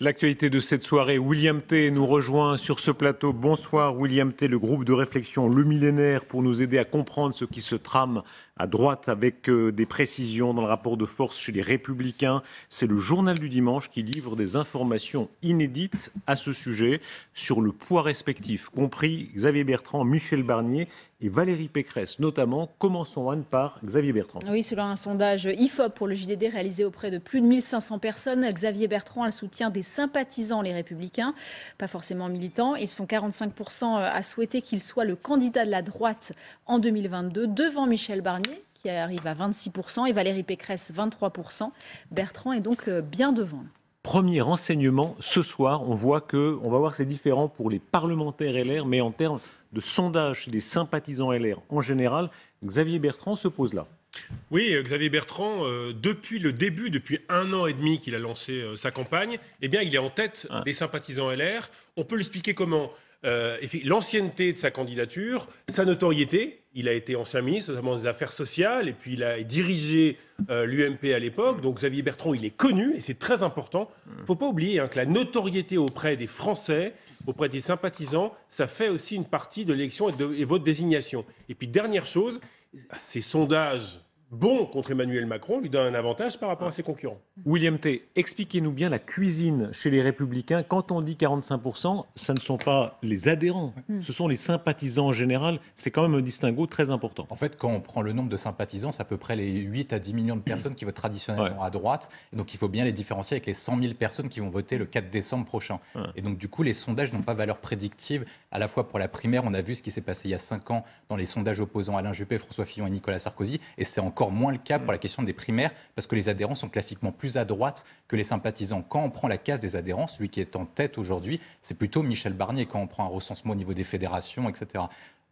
L'actualité de cette soirée, William T nous rejoint sur ce plateau. Bonsoir William T, le groupe de réflexion Le Millénaire pour nous aider à comprendre ce qui se trame à droite avec des précisions dans le rapport de force chez les Républicains. C'est le journal du dimanche qui livre des informations inédites à ce sujet sur le poids respectif, compris Xavier Bertrand, Michel Barnier et Valérie Pécresse notamment. Commençons Anne par Xavier Bertrand. Oui, selon un sondage IFOP pour le JDD réalisé auprès de plus de 1500 personnes, Xavier Bertrand a le soutien des sympathisants les Républicains, pas forcément militants. Ils sont 45% à souhaiter qu'il soit le candidat de la droite en 2022 devant Michel Barnier qui arrive à 26% et Valérie Pécresse 23%. Bertrand est donc bien devant. Premier renseignement, ce soir, on voit qu'on va voir c'est différent pour les parlementaires LR, mais en termes de sondage des sympathisants LR en général, Xavier Bertrand se pose là. Oui, Xavier Bertrand, depuis le début, depuis 1 an et demi qu'il a lancé sa campagne, eh bien, il est en tête des sympathisants LR. On peut l'expliquer comment l'ancienneté de sa candidature, sa notoriété. Il a été ancien ministre, notamment des Affaires sociales, et puis il a dirigé l'UMP à l'époque. Donc Xavier Bertrand, il est connu, et c'est très important. Il ne faut pas oublier que la notoriété auprès des Français, auprès des sympathisants, ça fait aussi une partie de l'élection et de votre désignation. Et puis dernière chose, ces sondages bons contre Emmanuel Macron lui donnent un avantage par rapport à ses concurrents. William T, expliquez-nous bien la cuisine chez les Républicains. Quand on dit 45%, ça ne sont pas les adhérents, ce sont les sympathisants en général. C'est quand même un distinguo très important. En fait, quand on prend le nombre de sympathisants, c'est à peu près les 8 à 10 millions de personnes qui votent traditionnellement à droite. Et donc, il faut bien les différencier avec les 100 000 personnes qui vont voter le 4 décembre prochain. Et donc, du coup, les sondages n'ont pas valeur prédictive. À la fois pour la primaire, on a vu ce qui s'est passé il y a 5 ans dans les sondages opposant Alain Juppé, François Fillon et Nicolas Sarkozy. Et c'est encore moins le cas pour la question des primaires, parce que les adhérents sont classiquement plus à droite que les sympathisants. Quand on prend la case des adhérents, celui qui est en tête aujourd'hui, c'est plutôt Michel Barnier, quand on prend un recensement au niveau des fédérations, etc.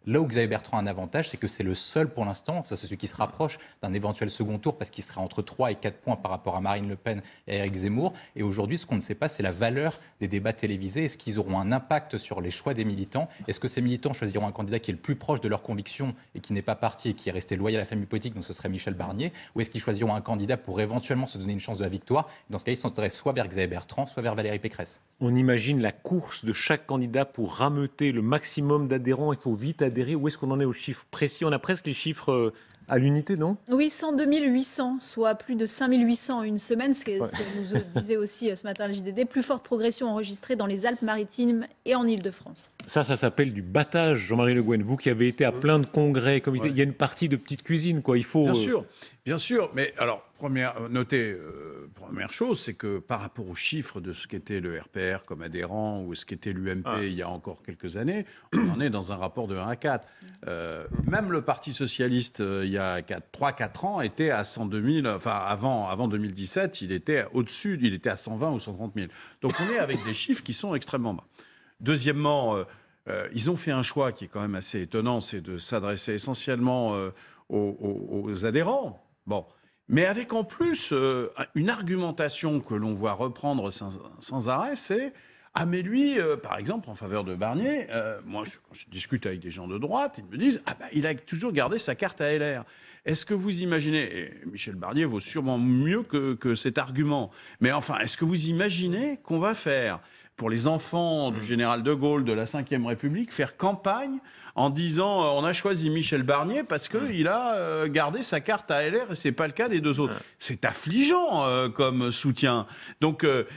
Là où Xavier Bertrand a un avantage, c'est que c'est le seul pour l'instant, c'est celui qui se rapproche d'un éventuel second tour, parce qu'il sera entre 3 et 4 points par rapport à Marine Le Pen et Éric Zemmour. Et aujourd'hui, ce qu'on ne sait pas, c'est la valeur des débats télévisés. Est-ce qu'ils auront un impact sur les choix des militants? Est-ce que ces militants choisiront un candidat qui est le plus proche de leurs convictions et qui n'est pas parti et qui est resté loyal à la famille politique, donc ce serait Michel Barnier? Ou est-ce qu'ils choisiront un candidat pour éventuellement se donner une chance de la victoire? Dans ce cas, ils s'intéressent soit vers Xavier Bertrand, soit vers Valérie Pécresse. On imagine la course de chaque candidat pour rameuter le maximum d'adhérents. Il faut vite adhérer. Où est-ce qu'on en est aux chiffres précis? On a presque les chiffres à l'unité, non? Oui, 102 800, soit plus de 5 800 en une semaine, ce que nous disait aussi ce matin le JDD. Plus forte progression enregistrée dans les Alpes-Maritimes et en Île-de-France. Ça s'appelle du battage, Jean-Marie Le Guen. Vous qui avez été à plein de congrès, il y a une partie de petite cuisine, quoi. Il faut... Bien sûr. Mais alors, première chose, c'est que par rapport aux chiffres de ce qu'était le RPR comme adhérent ou ce qu'était l'UMP il y a encore quelques années, on en est dans un rapport de 1 à 4. Même le Parti socialiste, il y a 3-4 ans, était à 102 000. Enfin, avant 2017, il était au-dessus, il était à 120 ou 130 000. Donc on est avec des chiffres qui sont extrêmement bas. Deuxièmement, ils ont fait un choix qui est quand même assez étonnant, c'est de s'adresser essentiellement aux adhérents. Bon. Mais avec en plus une argumentation que l'on voit reprendre sans arrêt, c'est « Ah mais lui, par exemple, en faveur de Barnier, moi quand je discute avec des gens de droite, ils me disent « Ah bah il a toujours gardé sa carte à LR ». Est-ce que vous imaginez, et Michel Barnier vaut sûrement mieux que cet argument, mais enfin, est-ce que vous imaginez qu'on va faire pour les enfants du général de Gaulle, de la Ve République, faire campagne en disant on a choisi Michel Barnier parce qu'il a gardé sa carte à LR et c'est pas le cas des deux autres. C'est affligeant comme soutien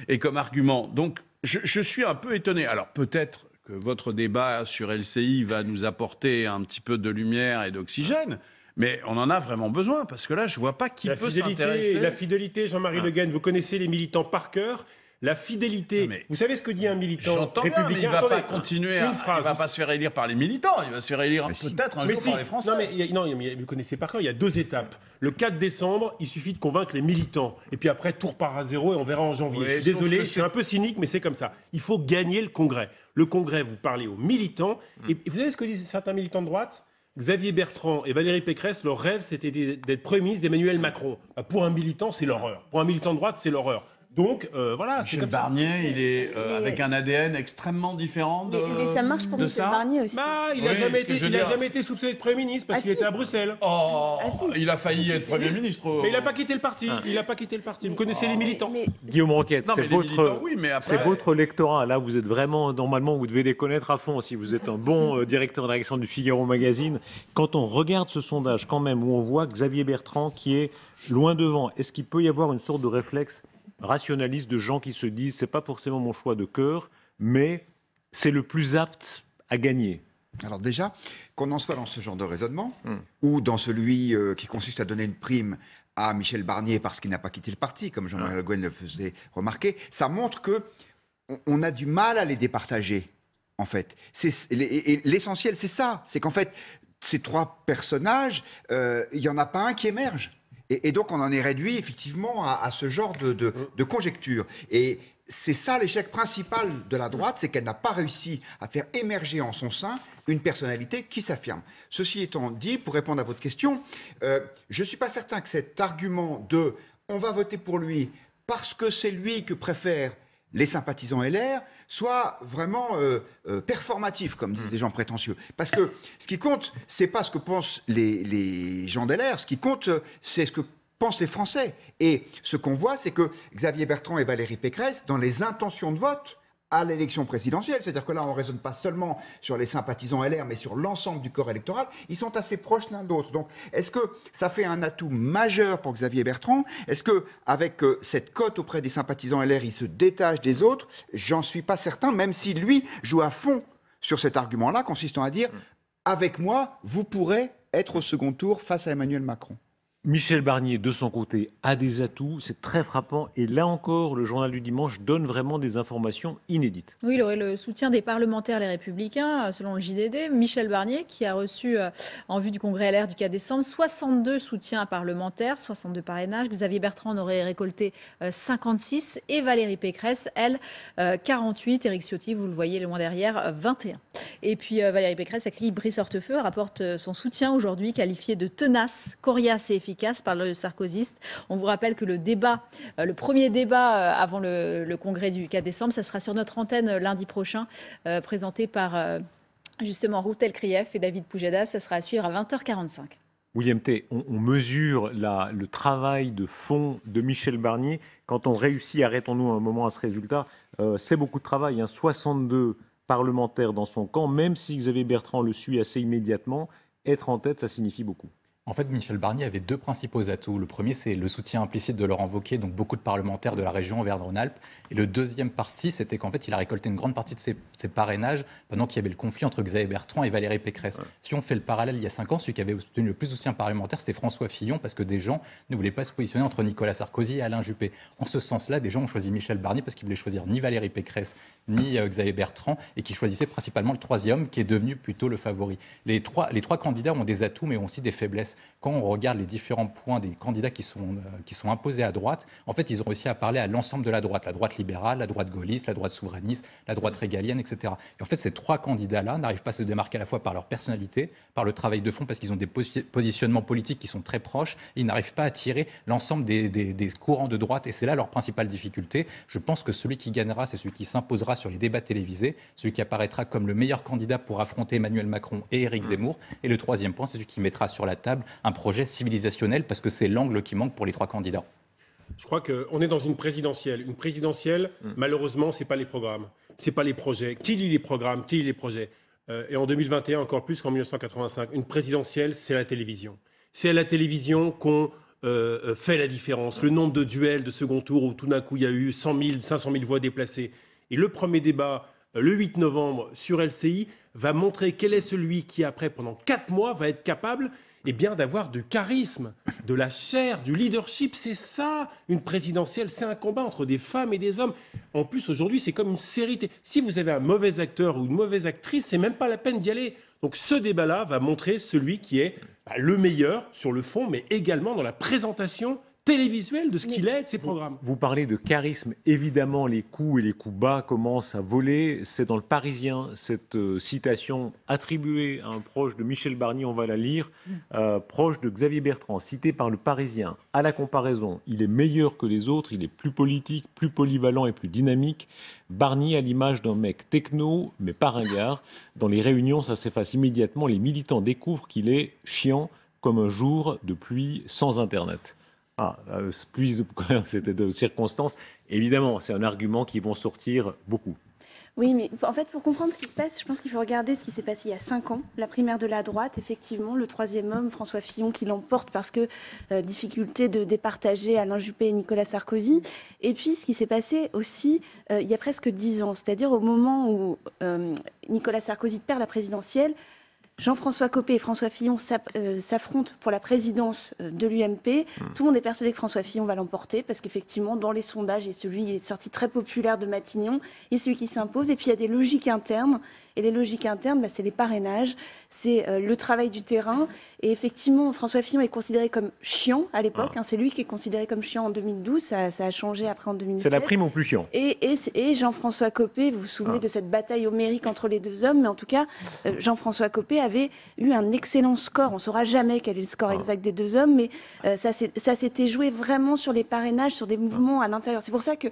et comme argument. Donc je suis un peu étonné. Alors peut-être que votre débat sur LCI va nous apporter un petit peu de lumière et d'oxygène. Mais on en a vraiment besoin, parce que là, je ne vois pas qui peut s'intéresser. La fidélité, Jean-Marie Le Guen, vous connaissez les militants par cœur. La fidélité, vous savez ce que dit un militant républicain? Mais il ne va pas continuer, il ne va pas se faire élire par les militants, il va se faire élire peut-être un jour par les Français. Non, mais vous connaissez par cœur, il y a 2 étapes. Le 4 décembre, il suffit de convaincre les militants. Et puis après, tout repart à zéro et on verra en janvier. Je suis désolé, c'est un peu cynique, mais c'est comme ça. Il faut gagner le Congrès. Le Congrès, vous parlez aux militants. Et vous savez ce que disent certains militants de droite? Xavier Bertrand et Valérie Pécresse, leur rêve, c'était d'être Premier ministre d'Emmanuel Macron. Pour un militant, c'est l'horreur. Pour un militant de droite, c'est l'horreur. Donc voilà, c'est Michel comme ça. Barnier, il est avec un ADN extrêmement différent de Mais ça marche pour de Michel ça. Barnier aussi. Bah, il Oui, n'a jamais, ce que je veux dire, jamais été soupçonné de Premier ministre parce Ah, qu'il si. était à Bruxelles. Oh, Ah, si. il a failli être Premier ministre. Mais il n'a pas quitté le parti. Il n'a pas quitté le parti. Vous connaissez les militants. Guillaume Roquette, Non, mais c'est les militants, oui, mais après... c'est votre lectorat. Là, vous êtes vraiment, normalement, vous devez les connaître à fond si vous êtes un bon directeur de rédaction du Figaro Magazine. Quand on regarde ce sondage, quand même, où on voit Xavier Bertrand qui est loin devant, est-ce qu'il peut y avoir une sorte de réflexe rationaliste de gens qui se disent c'est pas forcément mon choix de cœur, mais c'est le plus apte à gagner? Alors déjà, qu'on en soit dans ce genre de raisonnement, ou dans celui qui consiste à donner une prime à Michel Barnier parce qu'il n'a pas quitté le parti, comme Jean-Marie Le Guen le faisait remarquer, ça montre que on a du mal à les départager, en fait. Et l'essentiel, c'est ça. C'est qu'en fait, ces trois personnages, il n'y en a pas un qui émerge. Et donc, on en est réduit, effectivement, à ce genre de conjecture. Et c'est ça l'échec principal de la droite, c'est qu'elle n'a pas réussi à faire émerger en son sein une personnalité qui s'affirme. Ceci étant dit, pour répondre à votre question, je ne suis pas certain que cet argument de « on va voter pour lui parce que c'est lui que préfèrent les sympathisants LR » soit vraiment performatif, comme disent les gens prétentieux. Parce que ce qui compte, c'est pas ce que pensent les gens d'LR, ce qui compte, c'est ce que pensent les Français. Et ce qu'on voit, c'est que Xavier Bertrand et Valérie Pécresse, dans les intentions de vote à l'élection présidentielle, c'est-à-dire que là, on ne raisonne pas seulement sur les sympathisants LR, mais sur l'ensemble du corps électoral, ils sont assez proches l'un de l'autre. Donc, est-ce que ça fait un atout majeur pour Xavier Bertrand? Est-ce qu'avec cette cote auprès des sympathisants LR, il se détache des autres? J'en suis pas certain, même si lui joue à fond sur cet argument-là, consistant à dire « avec moi, vous pourrez être au second tour face à Emmanuel Macron ». Michel Barnier, de son côté, a des atouts, c'est très frappant. Et là encore, le journal du dimanche donne vraiment des informations inédites. Oui, il aurait le soutien des parlementaires Les Républicains, selon le JDD. Michel Barnier, qui a reçu, en vue du congrès LR du 4 décembre, 62 soutiens parlementaires, 62 parrainages. Xavier Bertrand en aurait récolté 56. Et Valérie Pécresse, elle, 48. Éric Ciotti, vous le voyez loin derrière, 21. Et puis Valérie Pécresse, écrit Brice Hortefeux, rapporte son soutien aujourd'hui, qualifié de tenace, coriace et efficace par le sarkozyste. On vous rappelle que le premier débat avant le congrès du 4 décembre, ça sera sur notre antenne lundi prochain, présenté par justement Routel Krief et David Poujada. Ça sera à suivre à 20h45. William T, on mesure le travail de fond de Michel Barnier. Quand on réussit, arrêtons-nous un moment à ce résultat, c'est beaucoup de travail. 62 parlementaires dans son camp, même si Xavier Bertrand le suit assez immédiatement, être en tête, ça signifie beaucoup. En fait, Michel Barnier avait deux principaux atouts. Le premier, c'est le soutien implicite de Laurent Wauquiez, donc beaucoup de parlementaires de la région Auvergne-Rhône-Alpes. Et le deuxième parti, c'était qu'en fait, il a récolté une grande partie de ses parrainages pendant qu'il y avait le conflit entre Xavier Bertrand et Valérie Pécresse. Ouais. Si on fait le parallèle, il y a 5 ans, celui qui avait obtenu le plus de soutien parlementaire, c'était François Fillon, parce que des gens ne voulaient pas se positionner entre Nicolas Sarkozy et Alain Juppé. En ce sens-là, des gens ont choisi Michel Barnier parce qu'ils voulaient choisir ni Valérie Pécresse, ni Xavier Bertrand, et qui choisissaient principalement le troisième, qui est devenu plutôt le favori. Les trois candidats ont des atouts, mais ont aussi des faiblesses. Quand on regarde les différents points des candidats qui sont imposés à droite, en fait, ils ont réussi à parler à l'ensemble de la droite libérale, la droite gaulliste, la droite souverainiste, la droite régalienne, etc. Et en fait, ces trois candidats-là n'arrivent pas à se démarquer à la fois par leur personnalité, par le travail de fond, parce qu'ils ont des positionnements politiques qui sont très proches, et ils n'arrivent pas à tirer l'ensemble des courants de droite, et c'est là leur principale difficulté. Je pense que celui qui gagnera, c'est celui qui s'imposera sur les débats télévisés, celui qui apparaîtra comme le meilleur candidat pour affronter Emmanuel Macron et Éric Zemmour, et le troisième point, c'est celui qui mettra sur la table un projet civilisationnel, parce que c'est l'angle qui manque pour les trois candidats. Je crois qu'on est dans une présidentielle. Une présidentielle, malheureusement, ce n'est pas les programmes, ce n'est pas les projets. Qui lit les programmes, qui lit les projets et en 2021, encore plus qu'en 1985, une présidentielle, c'est la télévision. C'est à la télévision qu'on fait la différence. Le nombre de duels de second tour où tout d'un coup, il y a eu 100 000, 500 000 voix déplacées. Et le premier débat, le 8 novembre, sur LCI, va montrer quel est celui qui, après, pendant 4 mois, va être capable d'avoir du charisme, de la chair, du leadership. C'est ça, une présidentielle. C'est un combat entre des femmes et des hommes. En plus, aujourd'hui, c'est comme une série. Si vous avez un mauvais acteur ou une mauvaise actrice, c'est même pas la peine d'y aller. Donc ce débat-là va montrer celui qui est le meilleur sur le fond, mais également dans la présentation télévisuel de ce qu'il est, de ses programmes. Vous parlez de charisme. Évidemment, les coups et les coups bas commencent à voler. C'est dans le Parisien, cette citation attribuée à un proche de Michel Barnier, on va la lire, proche de Xavier Bertrand, cité par le Parisien. À la comparaison, il est meilleur que les autres, il est plus politique, plus polyvalent et plus dynamique. Barnier à l'image d'un mec techno, mais pas ringard. Dans les réunions, ça s'efface immédiatement. Les militants découvrent qu'il est chiant comme un jour de pluie sans Internet. C'était de circonstances. Évidemment, c'est un argument qui vont sortir beaucoup. Oui, mais en fait, pour comprendre ce qui se passe, je pense qu'il faut regarder ce qui s'est passé il y a 5 ans. La primaire de la droite, effectivement, le troisième homme, François Fillon, qui l'emporte parce que difficulté de départager Alain Juppé et Nicolas Sarkozy. Et puis, ce qui s'est passé aussi il y a presque 10 ans, c'est-à-dire au moment où Nicolas Sarkozy perd la présidentielle, Jean-François Copé et François Fillon s'affrontent pour la présidence de l'UMP. Tout le monde est persuadé que François Fillon va l'emporter parce qu'effectivement, dans les sondages, et celui qui est sorti très populaire de Matignon, et celui qui s'impose. Et puis, il y a des logiques internes. Et les logiques internes, c'est les parrainages, c'est le travail du terrain. Et effectivement, François Fillon est considéré comme chiant à l'époque. C'est lui qui est considéré comme chiant en 2012. Ça a changé après en 2017. C'est la prime au plus chiant. Et Jean-François Copé, vous vous souvenez de cette bataille homérique entre les deux hommes. Mais en tout cas, Jean-François Copé avait eu un excellent score. On ne saura jamais quel est le score exact des deux hommes. Mais ça s'était joué vraiment sur les parrainages, sur des mouvements à l'intérieur. C'est pour ça que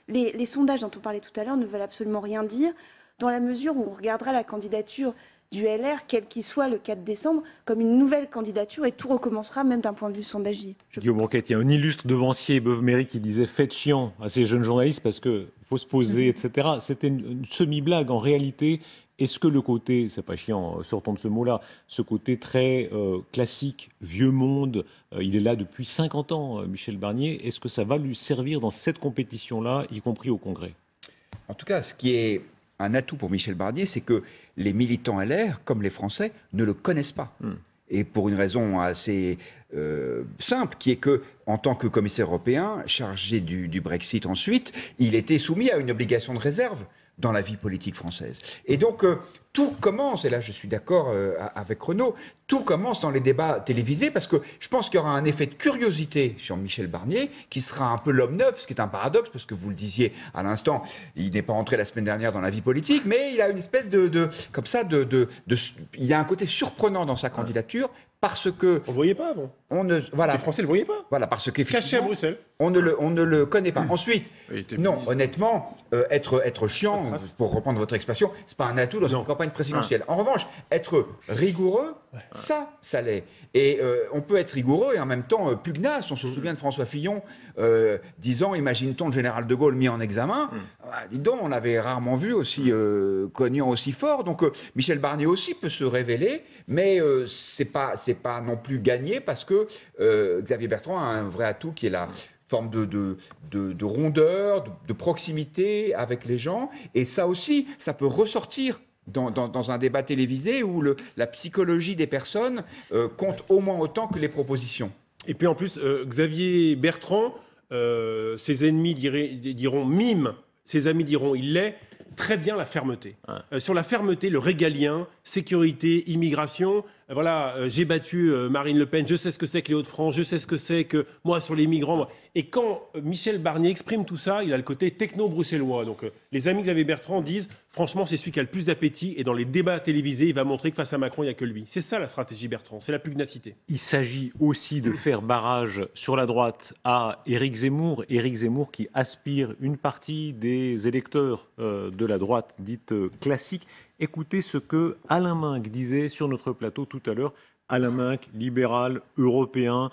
les sondages dont on parlait tout à l'heure ne veulent absolument rien dire, dans la mesure où on regardera la candidature du LR, quel qu'il soit le 4 décembre, comme une nouvelle candidature et tout recommencera, même d'un point de vue sondagier. Guillaume Rouquette, il y a un illustre devancier, Beuve-Méry, qui disait « faites chiant » à ces jeunes journalistes parce qu'il faut se poser, etc. C'était une semi-blague. En réalité, est-ce que le côté, c'est pas chiant, sortons de ce mot-là, ce côté très classique, vieux monde, il est là depuis 50 ans, Michel Barnier, est-ce que ça va lui servir dans cette compétition-là, y compris au Congrès? En tout cas, ce qui est un atout pour Michel Barnier, c'est que les militants LR, comme les Français, ne le connaissent pas. Et pour une raison assez simple, qui est que, en tant que commissaire européen, chargé du Brexit ensuite, il était soumis à une obligation de réserve dans la vie politique française. Et donc, tout commence, et là je suis d'accord avec Renaud, tout commence dans les débats télévisés, parce que je pense qu'il y aura un effet de curiosité sur Michel Barnier, qui sera un peu l'homme neuf, ce qui est un paradoxe, parce que vous le disiez à l'instant, il n'est pas entré la semaine dernière dans la vie politique, mais il a une espèce il a un côté surprenant dans sa candidature, parce que... On ne le voyait pas avant. Voilà. Les Français ne le voyaient pas. Voilà, parce qu'effectivement... Caché à Bruxelles. On ne le connaît pas. Ensuite, non, honnêtement, être chiant, pour reprendre votre expression, c'est pas un atout dans une campagne présidentielle. En revanche, être rigoureux, ça l'est. Et on peut être rigoureux et en même temps pugnace. On se souvient de François Fillon disant, imagine-t-on le général de Gaulle mis en examen. Dis donc, on l'avait rarement vu aussi cognant aussi fort. Donc Michel Barnier aussi peut se révéler, mais c'est pas non plus gagné parce que Xavier Bertrand a un vrai atout qui est la forme de rondeur, de proximité avec les gens. Et ça aussi, ça peut ressortir dans un débat télévisé où la psychologie des personnes compte au moins autant que les propositions. Et puis en plus, Xavier Bertrand, ses ennemis diront mime, ses amis diront il l'est. Très bien la fermeté. Sur la fermeté, le régalien, sécurité, immigration. Voilà, j'ai battu Marine Le Pen, je sais ce que c'est que les Hauts-de-France, je sais ce que c'est que moi sur les migrants. Et quand Michel Barnier exprime tout ça, il a le côté techno-bruxellois. Donc les amis Xavier Bertrand disent, franchement, c'est celui qui a le plus d'appétit. Et dans les débats télévisés, il va montrer que face à Macron, il n'y a que lui. C'est ça la stratégie Bertrand, c'est la pugnacité. Il s'agit aussi de faire barrage sur la droite à Éric Zemmour. Éric Zemmour qui aspire une partie des électeurs de la droite dite classique. Écoutez ce que Alain Minc disait sur notre plateau tout à l'heure. Alain Minc, libéral, européen,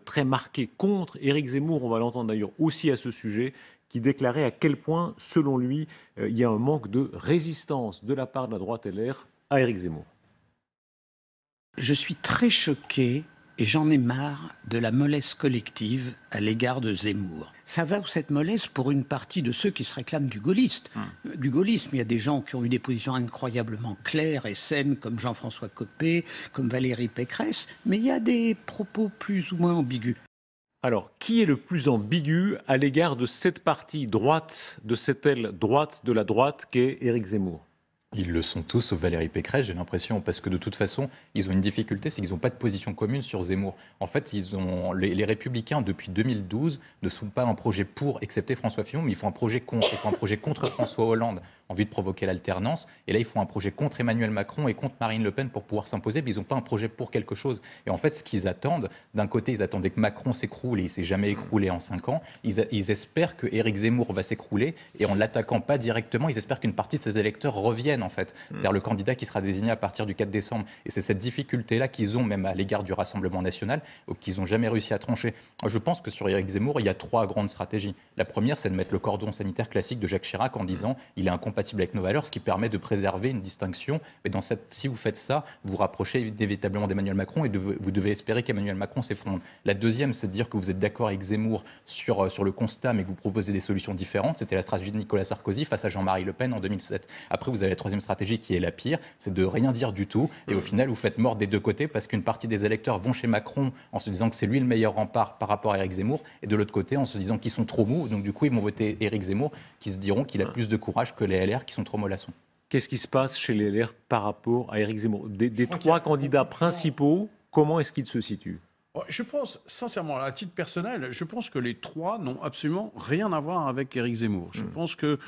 très marqué contre Éric Zemmour, on va l'entendre d'ailleurs aussi à ce sujet, qui déclarait à quel point, selon lui, il y a un manque de résistance de la part de la droite LR à Éric Zemmour. Je suis très choqué et j'en ai marre de la mollesse collective à l'égard de Zemmour. Ça va, cette mollesse, pour une partie de ceux qui se réclament du gaullisme. Du gaullisme, il y a des gens qui ont eu des positions incroyablement claires et saines, comme Jean-François Copé, comme Valérie Pécresse, mais il y a des propos plus ou moins ambigus. Alors, qui est le plus ambigu à l'égard de cette partie droite, de cette aile droite de la droite qu'est Éric Zemmour ? Ils le sont tous, sauf Valérie Pécresse, j'ai l'impression, parce que de toute façon, ils ont une difficulté, c'est qu'ils n'ont pas de position commune sur Zemmour. En fait, les Républicains, depuis 2012, ne sont pas un projet pour, excepté François Fillon, mais ils font un projet contre. Ils font un projet contre François Hollande, en vue de provoquer l'alternance. Et là, ils font un projet contre Emmanuel Macron et contre Marine Le Pen pour pouvoir s'imposer, mais ils n'ont pas un projet pour quelque chose. Et en fait, ce qu'ils attendent, d'un côté, ils attendaient que Macron s'écroule, et il ne s'est jamais écroulé en 5 ans. Ils espèrent que Éric Zemmour va s'écrouler, et en ne l'attaquant pas directement, ils espèrent qu'une partie de ses électeurs reviennent, en fait, vers le candidat qui sera désigné à partir du 4 décembre. Et c'est cette difficulté-là qu'ils ont, même à l'égard du Rassemblement national, qu'ils n'ont jamais réussi à trancher. Je pense que sur Éric Zemmour, il y a 3 grandes stratégies. La première, c'est de mettre le cordon sanitaire classique de Jacques Chirac en disant il est incompatible avec nos valeurs, ce qui permet de préserver une distinction. Mais si vous faites ça, vous rapprochez inévitablement d'Emmanuel Macron et vous devez espérer qu'Emmanuel Macron s'effondre. La deuxième, c'est de dire que vous êtes d'accord avec Zemmour sur le constat, mais que vous proposez des solutions différentes. C'était la stratégie de Nicolas Sarkozy face à Jean-Marie Le Pen en 2007. Après, vous avez la troisième stratégie qui est la pire, c'est de rien dire du tout. Et au final, vous faites mort des deux côtés parce qu'une partie des électeurs vont chez Macron en se disant que c'est lui le meilleur rempart par rapport à Éric Zemmour, et de l'autre côté en se disant qu'ils sont trop mous. Donc du coup, ils vont voter Éric Zemmour, qui se diront qu'il a plus de courage que les LR qui sont trop mollassons. Qu'est-ce qui se passe chez les LR par rapport à Éric Zemmour? Des 3 candidats principaux, comment est-ce qu'ils se situent? Je pense, sincèrement, à titre personnel, je pense que les 3 n'ont absolument rien à voir avec Éric Zemmour. Je pense que,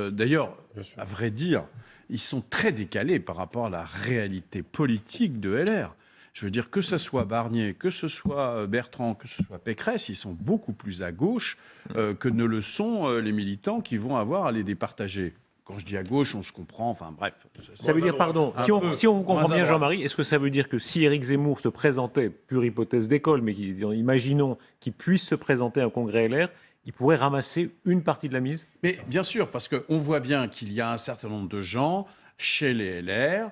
d'ailleurs, à vrai dire, ils sont très décalés par rapport à la réalité politique de LR. Je veux dire, que ce soit Barnier, que ce soit Bertrand, que ce soit Pécresse, ils sont beaucoup plus à gauche que ne le sont les militants qui vont avoir à les départager. Quand je dis à gauche, on se comprend, enfin bref. Ça veut dire, pardon, si on vous comprend bien, Jean-Marie, est-ce que ça veut dire que si Éric Zemmour se présentait, pure hypothèse d'école, mais imaginons qu'il puisse se présenter à un congrès LR, il pourrait ramasser une partie de la mise? Mais bien sûr, parce qu'on voit bien qu'il y a un certain nombre de gens chez les LR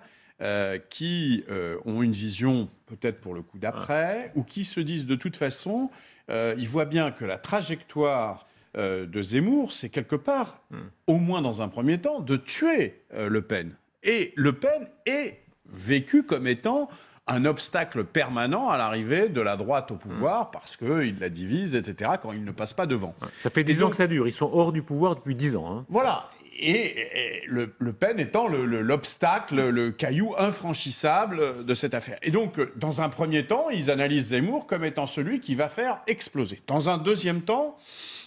qui ont une vision peut-être pour le coup d'après, ou qui se disent de toute façon, ils voient bien que la trajectoire de Zemmour, c'est quelque part, au moins dans un premier temps, de tuer Le Pen. Et Le Pen est vécu comme étant un obstacle permanent à l'arrivée de la droite au pouvoir, parce qu'il la divise, etc., quand il ne passe pas devant. Ça fait 10 ans que ça dure, ils sont hors du pouvoir depuis 10 ans. Hein. Voilà. Et Le Pen étant l'obstacle, le caillou infranchissable de cette affaire. Et donc, dans un premier temps, ils analysent Zemmour comme étant celui qui va faire exploser. Dans un deuxième temps,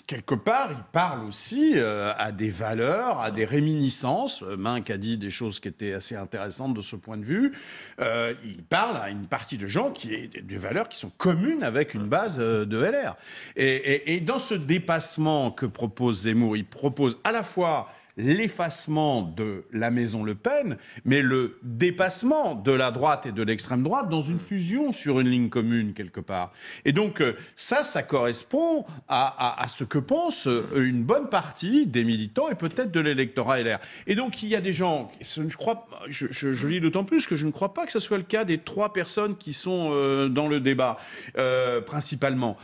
quelque part, il parle aussi à des valeurs, à des réminiscences. Minck a dit des choses qui étaient assez intéressantes de ce point de vue. Il parle à une partie de gens qui ont des valeurs qui sont communes avec une base de LR. Et dans ce dépassement que propose Zemmour, il propose à la fois l'effacement de la maison Le Pen, mais le dépassement de la droite et de l'extrême droite dans une fusion sur une ligne commune quelque part. Et donc ça correspond à ce que pense une bonne partie des militants et peut-être de l'électorat LR. Et donc il y a des gens, je lis d'autant plus que je ne crois pas que ce soit le cas des 3 personnes qui sont dans le débat, principalement.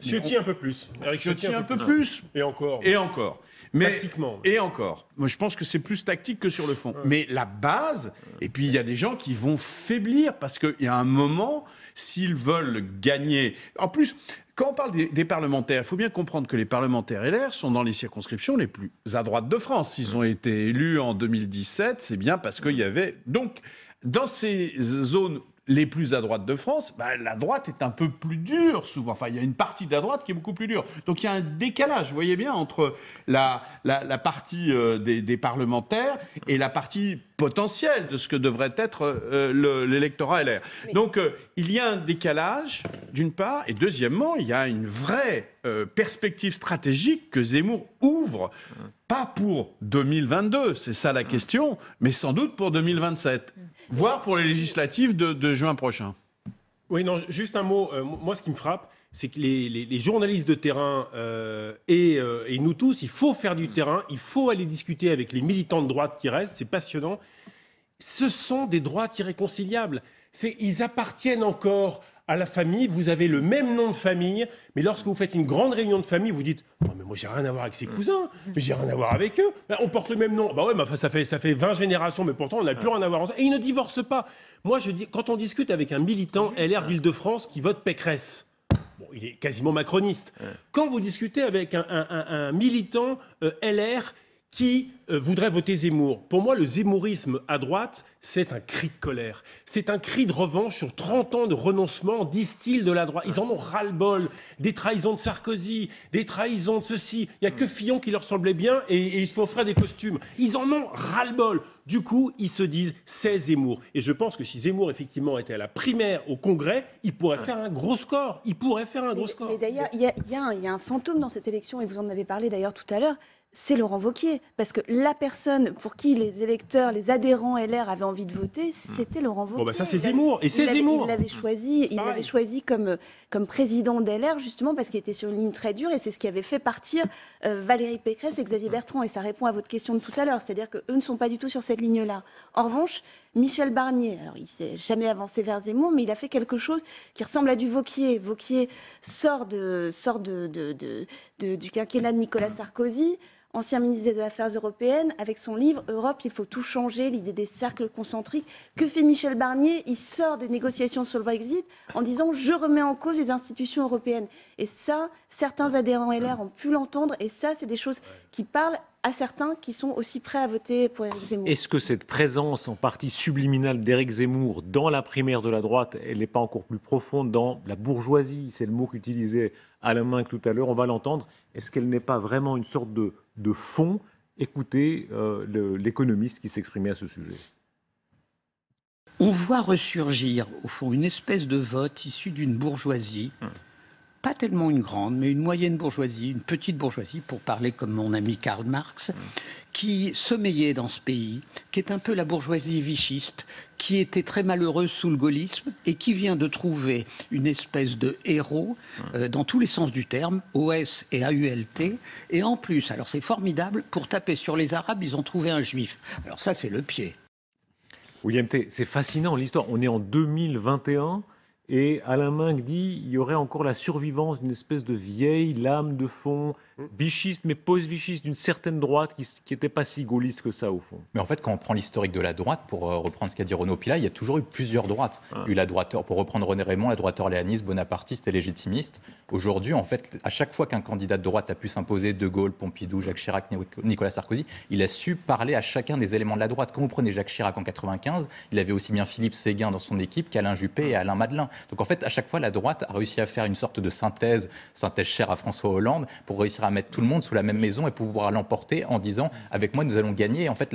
Ciotti un peu plus. Ciotti un peu plus. Et encore. Et encore. Mais, tactiquement. Et encore. Moi, je pense que c'est plus tactique que sur le fond. Mais la base, et puis il y a des gens qui vont faiblir parce qu'il y a un moment, s'ils veulent gagner. En plus, quand on parle des parlementaires, il faut bien comprendre que les parlementaires LR sont dans les circonscriptions les plus à droite de France. S'ils ont été élus en 2017, c'est bien parce qu'il y avait... Donc, dans ces zones les plus à droite de France, la droite est un peu plus dure souvent. Enfin, il y a une partie de la droite qui est beaucoup plus dure. Donc il y a un décalage, vous voyez bien, entre la partie des parlementaires et la partie potentielle de ce que devrait être l'électorat LR. Donc il y a un décalage, d'une part, et deuxièmement, il y a une vraie perspective stratégique que Zemmour ouvre, pas pour 2022, c'est ça la question, mais sans doute pour 2027, voire pour les législatives de juin prochain. Oui, non, juste un mot. Moi, ce qui me frappe, c'est que les journalistes de terrain et nous tous, il faut faire du terrain, il faut aller discuter avec les militants de droite qui restent, c'est passionnant. Ce sont des droites irréconciliables. Ils appartiennent encore à la famille, vous avez le même nom de famille, mais lorsque vous faites une grande réunion de famille, vous dites « Non, mais moi, j'ai rien à voir avec ses cousins, mais j'ai rien à voir avec eux. On porte le même nom. » Bah ouais, mais ça fait 20 générations, mais pourtant, on n'a plus rien à voir ensemble. Et ils ne divorcent pas. Moi, je dis, quand on discute avec un militant LR d'Île-de-France qui vote Pécresse, bon, il est quasiment macroniste. Quand vous discutez avec un militant LR qui voudrait voter Zemmour. Pour moi, le zemmourisme à droite, c'est un cri de colère. C'est un cri de revanche sur 30 ans de renoncement, disent-ils, de la droite. Ils en ont ras-le-bol. Des trahisons de Sarkozy, des trahisons de ceci. Il n'y a que Fillon qui leur semblait bien et il faut offrir des costumes. Ils en ont ras-le-bol. Du coup, ils se disent, c'est Zemmour. Et je pense que si Zemmour, effectivement, était à la primaire au Congrès, il pourrait faire un gros score. Mais d'ailleurs, il y a un fantôme dans cette élection, et vous en avez parlé d'ailleurs tout à l'heure, c'est Laurent Wauquiez. Parce que la personne pour qui les électeurs, les adhérents LR avaient envie de voter, c'était Laurent Wauquiez. Bon, bah ça, c'est Zemmour. Et c'est Zemmour. Il l'avait choisi comme président d'LR, justement, parce qu'il était sur une ligne très dure, et c'est ce qui avait fait partir Valérie Pécresse et Xavier Bertrand. Et ça répond à votre question de tout à l'heure. C'est-à-dire qu'eux ne sont pas du tout sur cette ligne-là. En revanche, Michel Barnier, alors il ne s'est jamais avancé vers Zemmour, mais il a fait quelque chose qui ressemble à du Wauquiez. Wauquiez sort du quinquennat de Nicolas Sarkozy, ancien ministre des Affaires européennes, avec son livre « Europe, il faut tout changer », l'idée des cercles concentriques. Que fait Michel Barnier? Il sort des négociations sur le Brexit en disant « je remets en cause les institutions européennes ». Et ça, certains adhérents LR ont pu l'entendre, et ça, c'est des choses qui parlent à certains qui sont aussi prêts à voter pour Éric Zemmour. Est-ce que cette présence en partie subliminale d'Éric Zemmour dans la primaire de la droite, elle n'est pas encore plus profonde dans la bourgeoisie? C'est le mot qu'utilisait Alain Minc tout à l'heure, on va l'entendre. Est-ce qu'elle n'est pas vraiment une sorte de fond? Écoutez l'économiste qui s'exprimait à ce sujet. On voit ressurgir, au fond, une espèce de vote issu d'une bourgeoisie, pas tellement une grande, mais une moyenne bourgeoisie, une petite bourgeoisie, pour parler comme mon ami Karl Marx, qui sommeillait dans ce pays, qui est un peu la bourgeoisie vichiste, qui était très malheureuse sous le gaullisme et qui vient de trouver une espèce de héros dans tous les sens du terme, OS et AULT. Et en plus, alors c'est formidable, pour taper sur les Arabes, ils ont trouvé un juif. Alors ça, c'est le pied. William T, c'est fascinant l'histoire. On est en 2021 et Alain Minc dit il y aurait encore la survivance d'une espèce de vieille lame de fond vichiste, mais post-vichiste, d'une certaine droite qui n'était pas si gaulliste que ça, au fond. Mais en fait, quand on prend l'historique de la droite, pour reprendre ce qu'a dit Renaud Pila, il y a toujours eu plusieurs droites. Il y a eu la droite, pour reprendre René Raymond, la droite orléaniste, bonapartiste et légitimiste. Aujourd'hui, en fait, à chaque fois qu'un candidat de droite a pu s'imposer, De Gaulle, Pompidou, Jacques Chirac, Nicolas Sarkozy, il a su parler à chacun des éléments de la droite. Quand vous prenez Jacques Chirac en 95, il avait aussi bien Philippe Séguin dans son équipe qu'Alain Juppé et Alain Madelin. Donc en fait, à chaque fois, la droite a réussi à faire une sorte de synthèse chère à François Hollande, pour réussir à mettre tout le monde sous la même maison et pouvoir l'emporter en disant « avec moi, nous allons gagner ». Et en fait,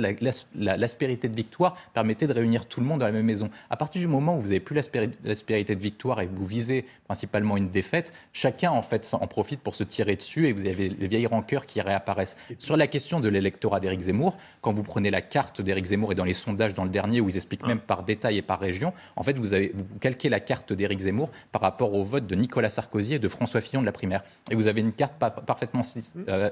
l'aspérité de victoire permettait de réunir tout le monde dans la même maison. À partir du moment où vous n'avez plus l'aspérité de victoire et que vous visez principalement une défaite, chacun en fait en profite pour se tirer dessus et vous avez les vieilles rancœurs qui réapparaissent. Sur la question de l'électorat d'Éric Zemmour, quand vous prenez la carte d'Éric Zemmour et dans les sondages dans le dernier où ils expliquent même par détail et par région, en fait, vous calquez la carte d'Éric Zemmour par rapport au vote de Nicolas Sarkozy et de François Fillon de la primaire. Et vous avez une carte parfaitement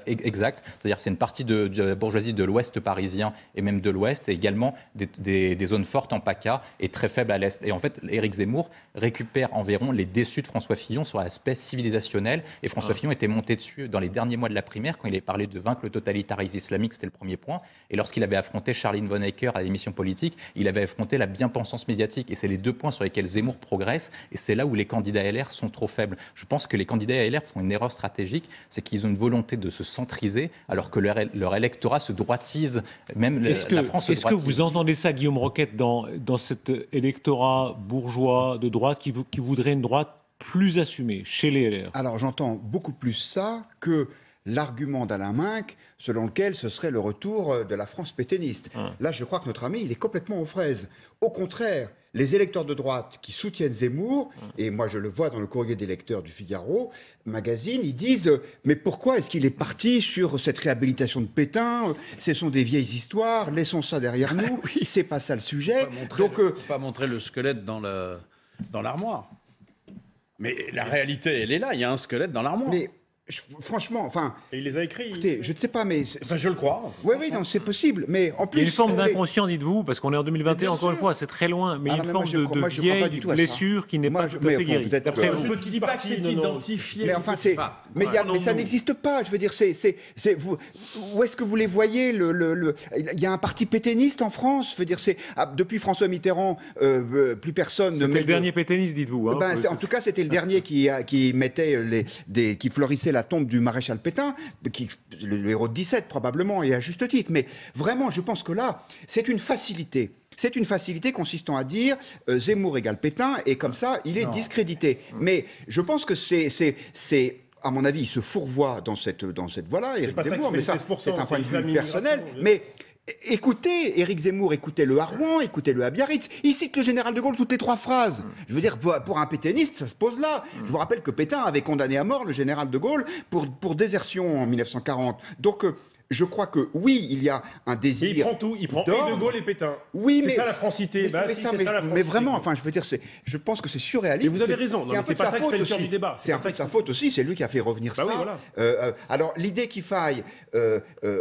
exacte, c'est-à-dire c'est une partie de la bourgeoisie de l'ouest parisien et même de l'ouest, et également des zones fortes en PACA et très faibles à l'est. Et en fait, Éric Zemmour récupère environ les déçus de François Fillon sur l'aspect civilisationnel, et François Fillon était monté dessus dans les derniers mois de la primaire quand il avait parlé de vaincre le totalitarisme islamique, c'était le premier point, et lorsqu'il avait affronté Charline Von Ecker à l'émission politique, il avait affronté la bien-pensance médiatique, et c'est les deux points sur lesquels Zemmour progresse, et c'est là où les candidats LR sont trop faibles. Je pense que les candidats LR font une erreur stratégique, c'est qu'ils ont une volonté de se centriser, alors que leur électorat se droitise, même la France se droitise. Est-ce que vous entendez ça, Guillaume Roquette, dans cet électorat bourgeois de droite qui voudrait une droite plus assumée chez les LR? Alors j'entends beaucoup plus ça que l'argument d'Alain Minc, selon lequel ce serait le retour de la France pétainiste. Là, je crois que notre ami, il est complètement aux fraises. Au contraire, les électeurs de droite qui soutiennent Zemmour, et moi je le vois dans le courrier des lecteurs du Figaro magazine, ils disent « Mais pourquoi est-ce qu'il est parti sur cette réhabilitation de Pétain? Ce sont des vieilles histoires, laissons ça derrière nous, c'est pas ça le sujet. » Donc, pas montrer le squelette dans l'armoire. Mais la réalité, elle est là, il y a un squelette dans l'armoire. Mais franchement, enfin... Et il les a écrits. Écoutez, je ne sais pas, mais... Enfin, je le crois. Oui, non, c'est possible, mais en plus... Il y a une forme d'inconscient, dites-vous, parce qu'on est en 2021, encore une fois, c'est très loin, mais une forme de vieille blessure qui n'est pas tout à fait guérie. Je ne dis pas que c'est identifié. Mais enfin, mais ça n'existe pas, je veux dire, où est-ce que vous les voyez il y a un parti pétainiste en France, je veux dire, depuis François Mitterrand, plus personne... C'était le dernier pétainiste, dites-vous. En tout cas, c'était le dernier qui mettait qui florissait la tombe du maréchal Pétain, le héros de 17 probablement, et à juste titre. Mais vraiment, je pense que là, c'est une facilité. C'est une facilité consistant à dire Zemmour égale Pétain, et comme ça, il est discrédité. Mais je pense que c'est à mon avis, il se fourvoie dans cette voie-là, Éric Zemmour, mais ça, c'est un point de vue personnel. Mais écoutez Éric Zemmour, écoutez-le à Rouen, écoutez-le à Biarritz. Il cite le général de Gaulle toutes les 3 phrases. Je veux dire, pour un pétainiste, ça se pose là. Je vous rappelle que Pétain avait condamné à mort le général de Gaulle pour désertion en 1940. Donc, je crois que oui, il y a un désir. Mais il prend tout, il prend et De Gaulle et Pétain. Oui, c'est ça la francité. Mais vraiment, enfin, je veux dire, je pense que c'est surréaliste. Et vous avez raison. C'est un peu de sa faute aussi. C'est un peu de sa faute aussi. C'est lui qui a fait revenir ça. Oui, voilà. Alors l'idée qu'il faille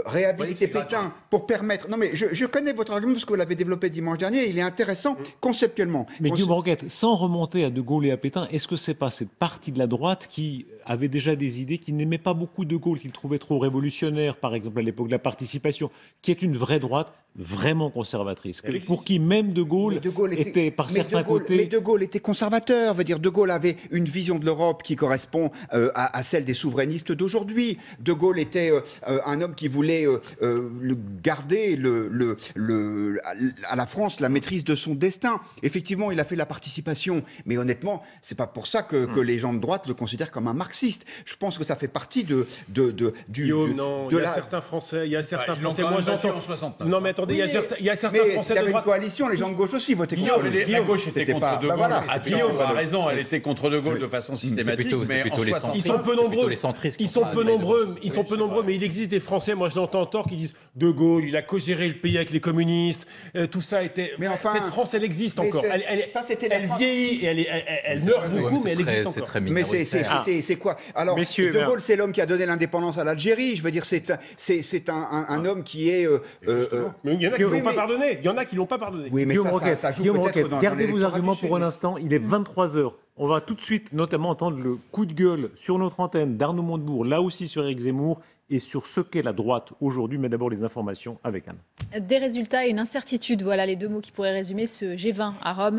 réhabiliter Pétain pour permettre. Non, mais je connais votre argument parce que vous l'avez développé dimanche dernier. Il est intéressant conceptuellement. Mais Guillaume Roquette, sans remonter à De Gaulle et à Pétain, est-ce que c'est pas cette partie de la droite qui avait déjà des idées, qui n'aimait pas beaucoup De Gaulle, qu'il trouvait trop révolutionnaire, par exemple à l'époque de la participation, qui est une vraie droite vraiment conservatrice, pour qui même De Gaulle était par certains côtés... Mais De Gaulle était conservateur, veut dire De Gaulle avait une vision de l'Europe qui correspond à celle des souverainistes d'aujourd'hui. De Gaulle était un homme qui voulait garder à la France la maîtrise de son destin. Effectivement, il a fait la participation, mais honnêtement, c'est pas pour ça que les gens de droite le considèrent comme un marxiste. Je pense que ça fait partie de certains Français, il y a certains Français. Moi, j'entends en 69. Non, mais attendez, il y a certains Français de droite. Il y avait une coalition, les gens de gauche aussi votaient contre. La gauche était contre De Gaulle. Guillaume a raison, elle était contre De Gaulle de façon systématique. Ils sont peu nombreux. Ils sont peu nombreux, mais il existe des Français, moi je l'entends tort, qui disent De Gaulle, il a co-géré le pays avec les communistes. Tout ça était. Mais enfin, cette France, elle existe encore. Elle vieillit et elle meurt beaucoup, mais elle existe encore. Mais c'est quoi? Alors, De Gaulle, c'est l'homme qui a donné l'indépendance à l'Algérie. Je veux dire, c'est un homme qui est. Mais il y en a qui l'ont pas pardonné. Il y en a qui l'ont pas pardonné. Oui, mais ça joue peut-être dans gardez vos arguments pour un instant. Il est 23h. On va tout de suite, notamment, entendre le coup de gueule sur notre antenne d'Arnaud Montebourg, là aussi sur Éric Zemmour, et sur ce qu'est la droite aujourd'hui. Mais d'abord, les informations avec Anne. Des résultats et une incertitude. Voilà les 2 mots qui pourraient résumer ce G20 à Rome.